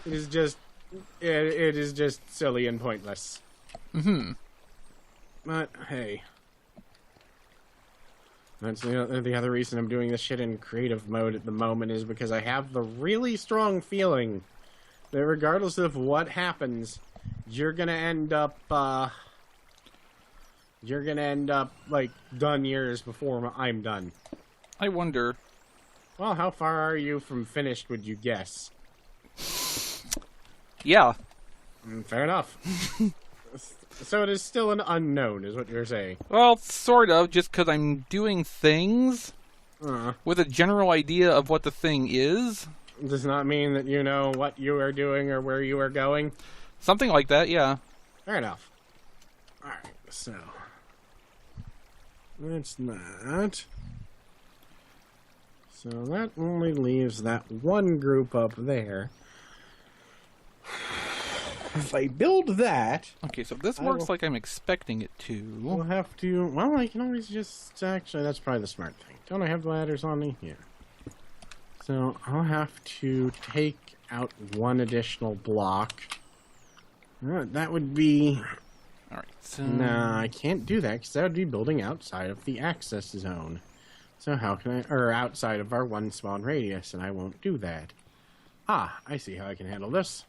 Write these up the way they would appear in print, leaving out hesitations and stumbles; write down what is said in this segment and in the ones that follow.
It is just, it is just silly and pointless. Mm-hmm. But hey, that's the other reason I'm doing this shit in creative mode at the moment is because I have the really strong feeling that regardless of what happens, you're gonna end up like done years before I'm done. I wonder. Well, how far are you from finished, would you guess? Yeah. Fair enough. So it is still an unknown, is what you're saying. Well, sort of, just because I'm doing things with a general idea of what the thing is. Does not mean that you know what you are doing or where you are going. Something like that, yeah. Fair enough. Alright, so that's that. So that only leaves that one group up there. If I build that... Okay, so this works like I'm expecting it to. We'll have to... Well, I can always just... Actually, that's probably the smart thing. Don't I have the ladders on me? Yeah. So I'll have to take out one additional block. That would be... Alright, so... Nah, I can't do that because that would be building outside of the access zone. So how can I... Or outside of our one spawn radius, and I won't do that. Ah, I see how I can handle this.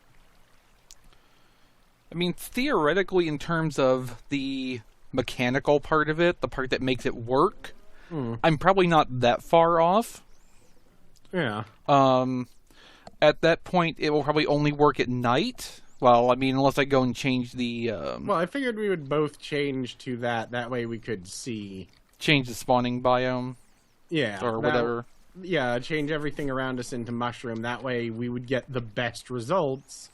I mean, theoretically, in terms of the mechanical part of it, the part that makes it work, I'm probably not that far off. Yeah. At that point, it will probably only work at night. Well, I mean, unless I go and change the... Well, I figured we would both change to that. That way we could see... Change the spawning biome. Yeah. Or whatever. Yeah, change everything around us into mushroom. That way we would get the best results.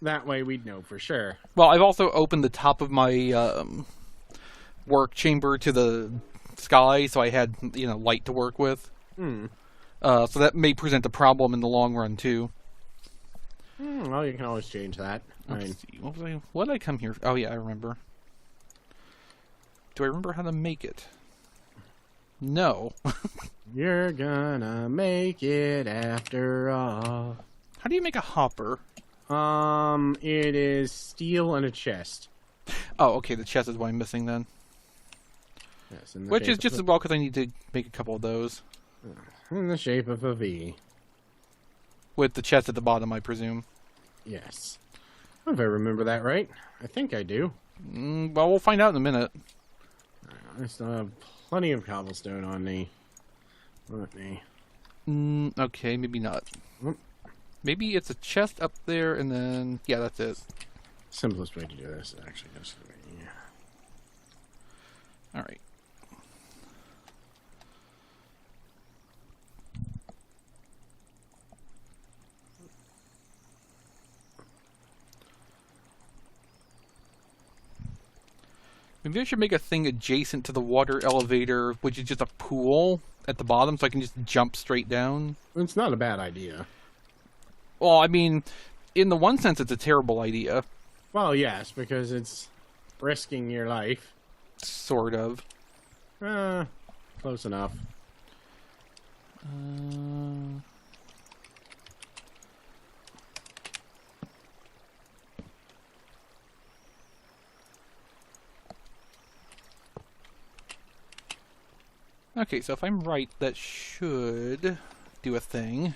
That way we'd know for sure. Well, I've also opened the top of my work chamber to the sky, so I had, light to work with. So that may present a problem in the long run, too. Well, you can always change that. Let's see. What did I come here? Oh, yeah, I remember. Do I remember how to make it? No. You're gonna make it after all. How do you make a hopper? It is steel and a chest. Oh, okay, the chest is what I'm missing then. Yes, in the Which shape is just of as well because I need to make a couple of those. in the shape of a V. With the chest at the bottom, I presume. Yes. If I remember that right. I think I do. Well, we'll find out in a minute. I still have plenty of cobblestone on me. Let me. Okay, maybe not. Oop. Maybe it's a chest up there, and then... Yeah, that's it. Simplest way to do this is actually just... Yeah. Alright. Maybe I should make a thing adjacent to the water elevator, which is just a pool at the bottom, so I can just jump straight down. It's not a bad idea. Well, I mean, in the one sense, it's a terrible idea. Well, yes, because it's risking your life. Sort of. Close enough. Okay, so if I'm right, that should do a thing.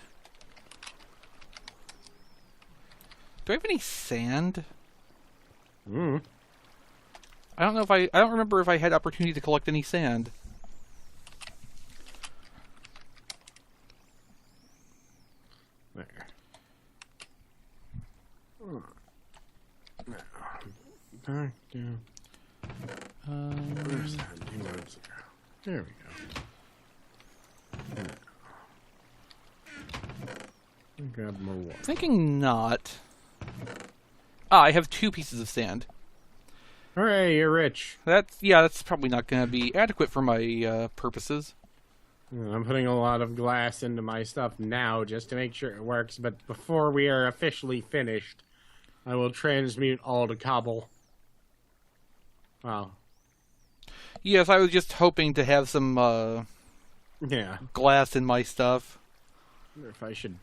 Do I have any sand? Hmm. I don't know if I don't remember if I had opportunity to collect any sand. There. Back down. Where's that? There we go. Grab more water. Thinking not. Ah, I have 2 pieces of sand. Hooray, you're rich. That's probably not going to be adequate for my purposes. I'm putting a lot of glass into my stuff now just to make sure it works, but before we are officially finished, I will transmute all to cobble. Wow. Yes, I was just hoping to have some Yeah. glass in my stuff. I wonder if I should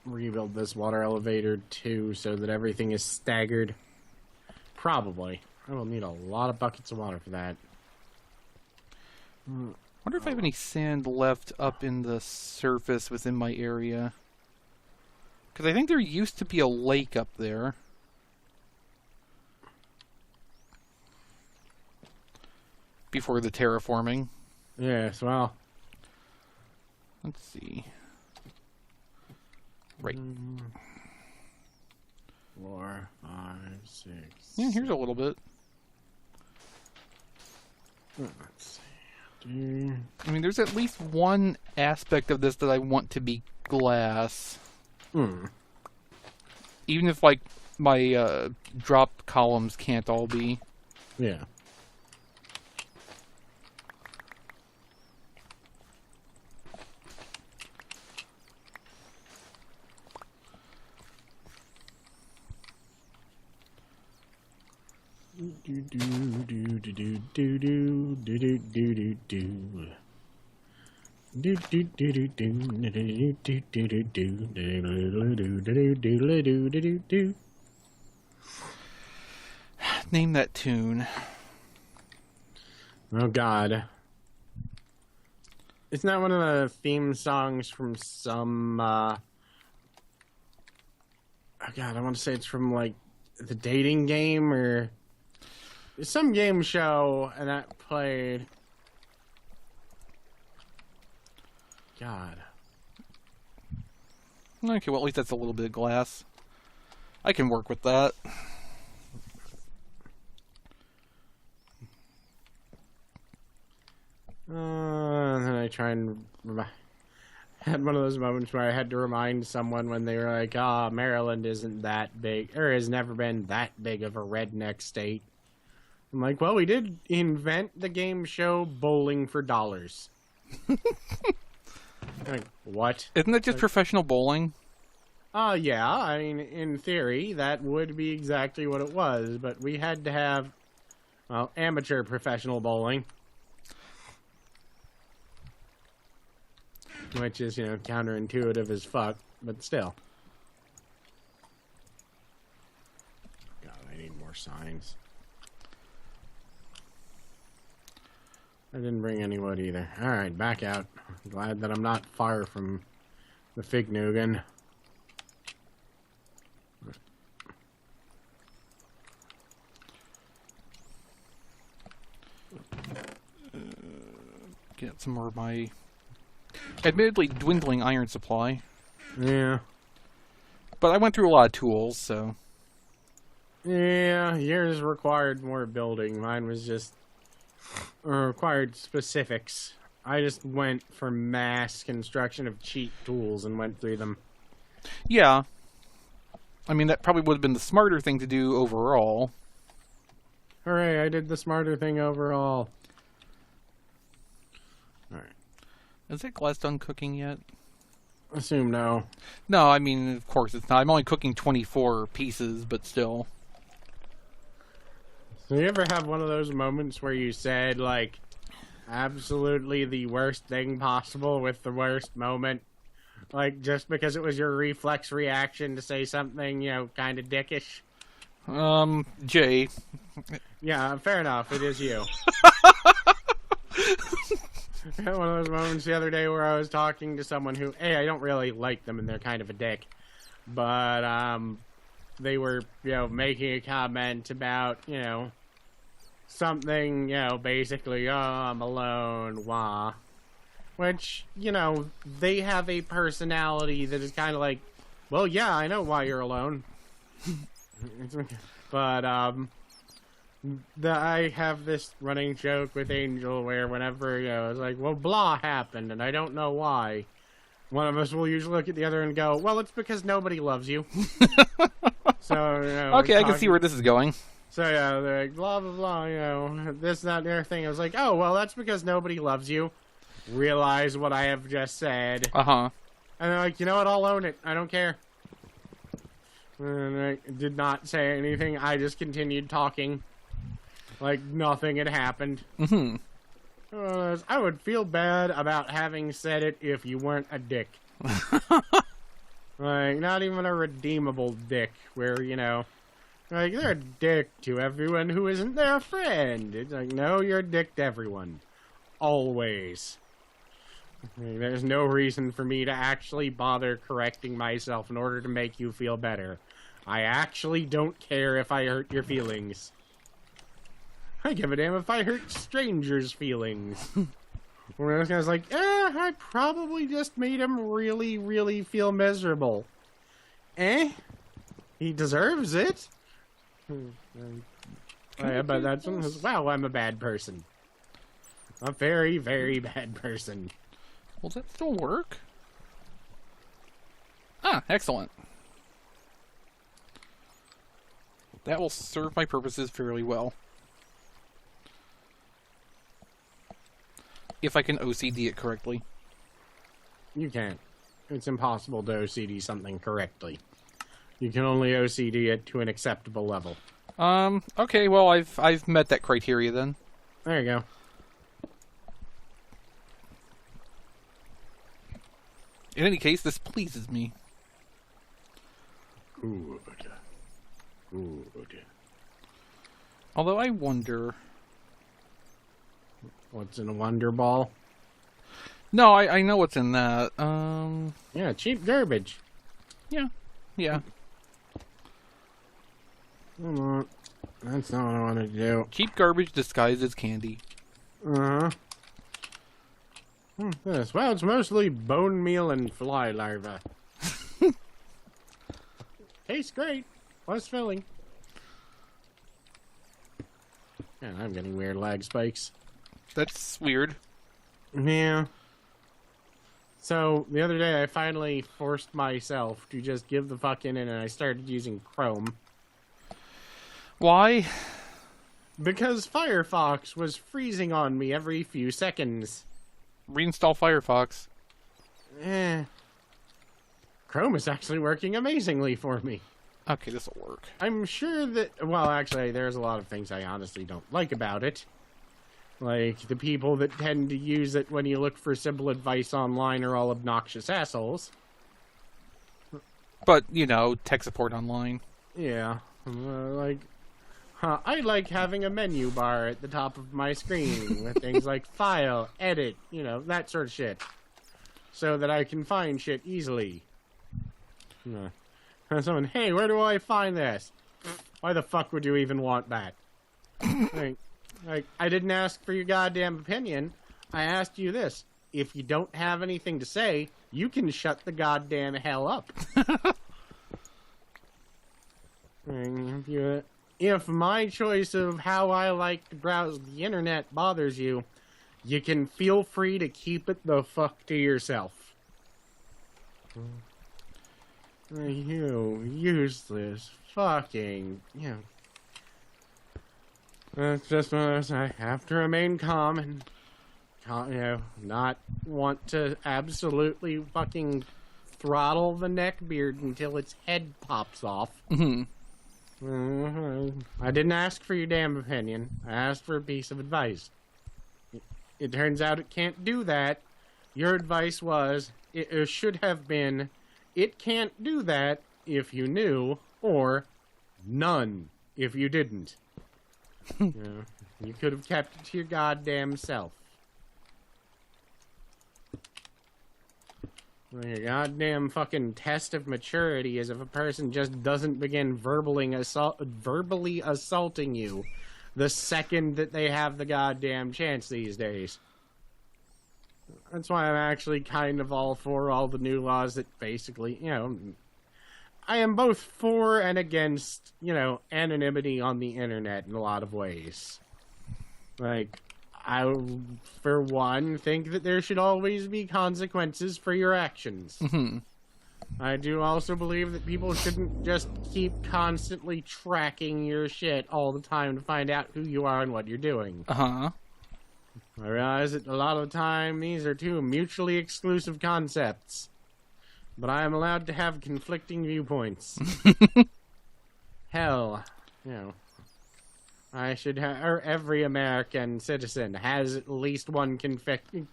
rebuild this water elevator too, so that everything is staggered. Probably. I will need a lot of buckets of water for that. Wonder if I have any sand left up in the surface within my area. Because I think there used to be a lake up there. Before the terraforming. Yes, well. Let's see. Right. 4, 5, 6. Yeah, here's a little bit. Let's see. I mean, there's at least one aspect of this that I want to be glass. Even if, like, my drop columns can't all be. Yeah. Name that tune. Oh God. Isn't that one of the theme songs from some oh God, I want to say it's from like the dating game or some game show, and that played. God. Okay, well, at least that's a little bit of glass. I can work with that. And then I try and had one of those moments where I had to remind someone when they were like, Maryland isn't that big, or has never been that big of a redneck state. I'm like, well, we did invent the game show Bowling for Dollars. Like, what? Isn't that just professional bowling? Yeah, I mean, in theory, that would be exactly what it was, but we had to have, well, amateur professional bowling. Which is, you know, counterintuitive as fuck, but still. God, I need more signs. I didn't bring any wood either. Alright, back out. Glad that I'm not far from the Fig Nugan. Get some more of my admittedly dwindling iron supply. Yeah. But I went through a lot of tools, so. Yeah, yours required more building. Mine was just required specifics. I just went for mass construction of cheap tools and went through them. Yeah. I mean, that probably would have been the smarter thing to do overall. Hooray, I did the smarter thing overall. Alright. Is that glass done cooking yet? Assume no. No, I mean, of course it's not. I'm only cooking 24 pieces, but still. So you ever have one of those moments where you said, like, absolutely the worst thing possible with the worst moment? Like, just because it was your reflex reaction to say something, you know, kind of dickish? Jay. Yeah, fair enough. It is you. I had one of those moments the other day where I was talking to someone who, I don't really like them and they're kind of a dick. But, they were, you know, making a comment about, you know, something, you know, basically, I'm alone, wah. Which, you know, they have a personality that is kind of like, well, yeah, I know why you're alone. But, I have this running joke with Angel where whenever, you know, it's like, well, blah happened, and I don't know why. One of us will usually look at the other and go, well, it's because nobody loves you. So, you know, okay, I can see where this is going. So, yeah, they're like, blah, blah, blah, you know, this, that, and the other thing. I was like, oh, well, that's because nobody loves you. Realize what I have just said. Uh-huh. And they're like, you know what, I'll own it. I don't care. And I did not say anything. I just continued talking. Like nothing had happened. Mm-hmm. I would feel bad about having said it if you weren't a dick. Like, not even a redeemable dick where, you know, like, they're a dick to everyone who isn't their friend. It's like, no, you're a dick to everyone. Always. Like, there's no reason for me to actually bother correcting myself in order to make you feel better. I actually don't care if I hurt your feelings. I give a damn if I hurt strangers' feelings. Where this guy's like, I probably just made him really, really feel miserable. He deserves it. But that's wow, I'm a bad person. A very, very bad person. Will that still work? Ah, excellent. That will serve my purposes fairly well. If I can OCD it correctly. You can't. It's impossible to OCD something correctly. You can only OCD it to an acceptable level. Okay, well, I've met that criteria then. There you go. In any case, this pleases me. Good. Good. Although I wonder... What's in a Wonder Ball? No, I know what's in that. Yeah, cheap garbage. Yeah. That's not what I wanted to do. Cheap garbage disguised as candy. Uh-huh. This. Well, it's mostly bone meal and fly larvae. Tastes great. Less filling. Man, I'm getting weird lag spikes. That's weird. Yeah. So, the other day I finally forced myself to just give the fuck in and I started using Chrome. Why? Because Firefox was freezing on me every few seconds. Reinstall Firefox. Chrome is actually working amazingly for me. Okay, this'll work. I'm sure that... Well, actually, there's a lot of things I honestly don't like about it. Like, the people that tend to use it when you look for simple advice online are all obnoxious assholes. But, you know, tech support online. Yeah. I like having a menu bar at the top of my screen with things like file, edit, you know, that sort of shit. So that I can find shit easily. Someone, hey, where do I find this? Why the fuck would you even want that? Like, I didn't ask for your goddamn opinion. I asked you this. If you don't have anything to say, you can shut the goddamn hell up. If my choice of how I like to browse the internet bothers you, you can feel free to keep it the fuck to yourself. You useless fucking, you know. That's just one of those, I have to remain calm and, you know, not want to absolutely fucking throttle the neckbeard until its head pops off. Mm-hmm. I didn't ask for your damn opinion. I asked for a piece of advice. It turns out it can't do that. Your advice was, it should have been, it can't do that if you knew, or none if you didn't. You could have kept it to your goddamn self. Your goddamn fucking test of maturity is if a person just doesn't begin verbally assaulting you the second that they have the goddamn chance these days. That's why I'm actually kind of all for all the new laws that basically, you know, I am both for and against, you know, anonymity on the internet in a lot of ways. Like, I, for one, think that there should always be consequences for your actions. Mm-hmm. I do also believe that people shouldn't just keep constantly tracking your shit all the time to find out who you are and what you're doing. Uh-huh. I realize that a lot of the time these are two mutually exclusive concepts. But I am allowed to have conflicting viewpoints. Hell, you know, I should have, or every American citizen has at least one conflicting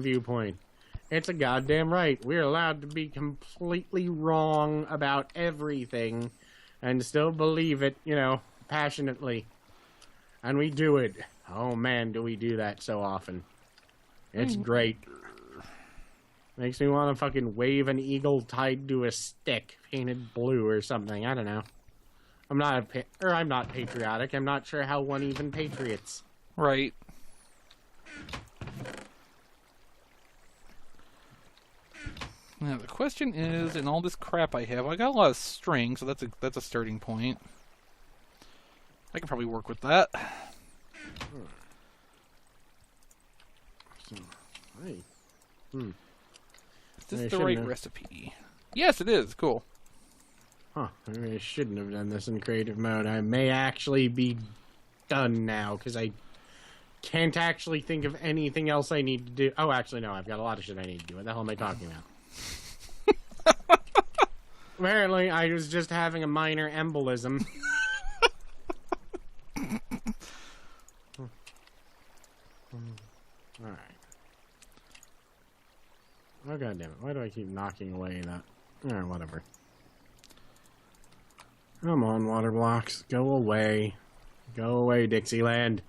viewpoint. It's a goddamn right. We're allowed to be completely wrong about everything and still believe it, passionately. And we do it. Oh man, do we do that so often. It's great. Makes me want to fucking wave an eagle tied to a stick painted blue or something. I don't know. I'm not patriotic. I'm not sure how one even patriots. Right. Now the question is, in all this crap I have, I got a lot of string, so that's a starting point. I can probably work with that. Hey. Is this the right recipe? Yes, it is. Cool. Huh. Maybe I shouldn't have done this in creative mode. I may actually be done now, because I can't actually think of anything else I need to do. Oh, actually, no. I've got a lot of shit I need to do. What the hell am I talking about? Apparently, I was just having a minor embolism. Alright. Oh, god damn it. Why do I keep knocking away that? Alright, whatever. Come on, water blocks. Go away. Go away, Dixieland.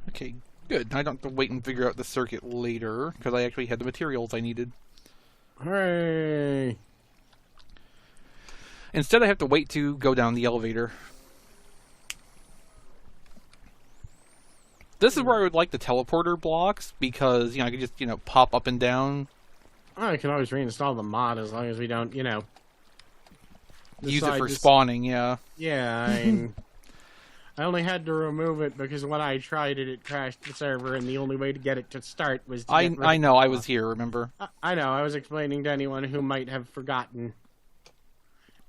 Okay, good. I don't have to wait and figure out the circuit later, because I actually had the materials I needed. Hooray! Instead, I have to wait to go down the elevator. This is where I would like the teleporter blocks, because, I could just, pop up and down. I can always reinstall the mod as long as we don't, Use it for spawning, yeah. Yeah, I only had to remove it because when I tried it, it crashed the server, and the only way to get it to start was to I know, I was here, remember? I know, I was explaining to anyone who might have forgotten.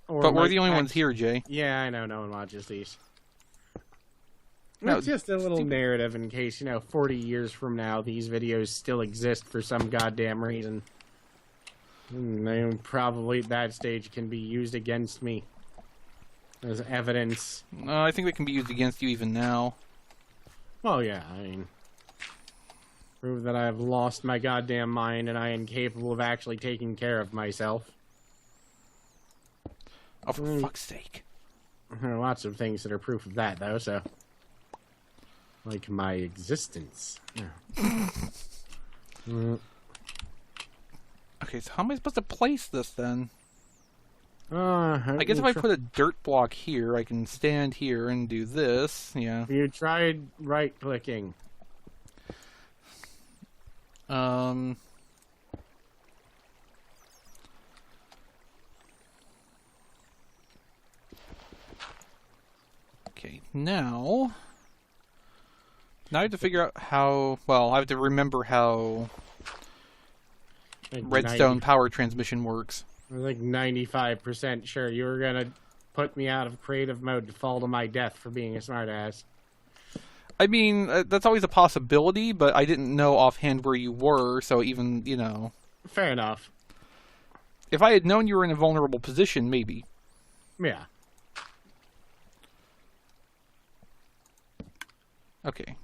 But we're the only ones here, Jay. Yeah, I know, no one watches these. No, it's just a little narrative in case, 40 years from now, these videos still exist for some goddamn reason. And they probably, at that stage, can be used against me as evidence. I think they can be used against you even now. Well, yeah, prove that I have lost my goddamn mind and I am capable of actually taking care of myself. Oh, for fuck's sake. There are lots of things that are proof of that, though, so... Like my existence. Yeah. Okay, so how am I supposed to place this, then? I guess if I put a dirt block here, I can stand here and do this, yeah. You tried right-clicking. Okay, now I have to figure out how... Well, I have to remember how redstone power transmission works. I was like 95% sure you were gonna put me out of creative mode to fall to my death for being a smartass. I mean, that's always a possibility, but I didn't know offhand where you were, so even, Fair enough. If I had known you were in a vulnerable position, maybe. Yeah. Okay.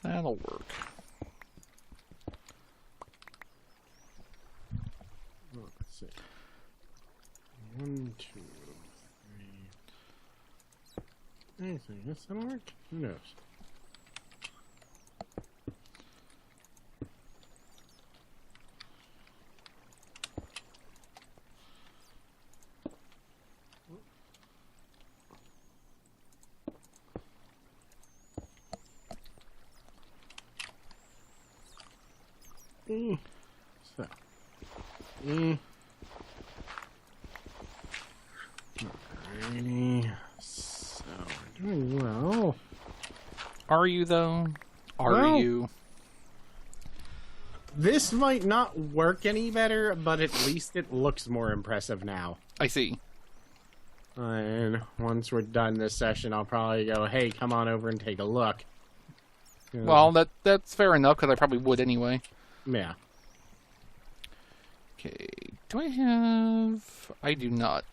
That'll work. Let's see. 1, 2, 3. Anything. Yes, that'll work? Who knows? So, alrighty. So, we're doing well. Are you, though? Are you? This might not work any better, but at least it looks more impressive now. I see. And once we're done this session, I'll probably go, hey, come on over and take a look. Well, that's fair enough, because I probably would anyway. Yeah. Okay, do I have... I do not.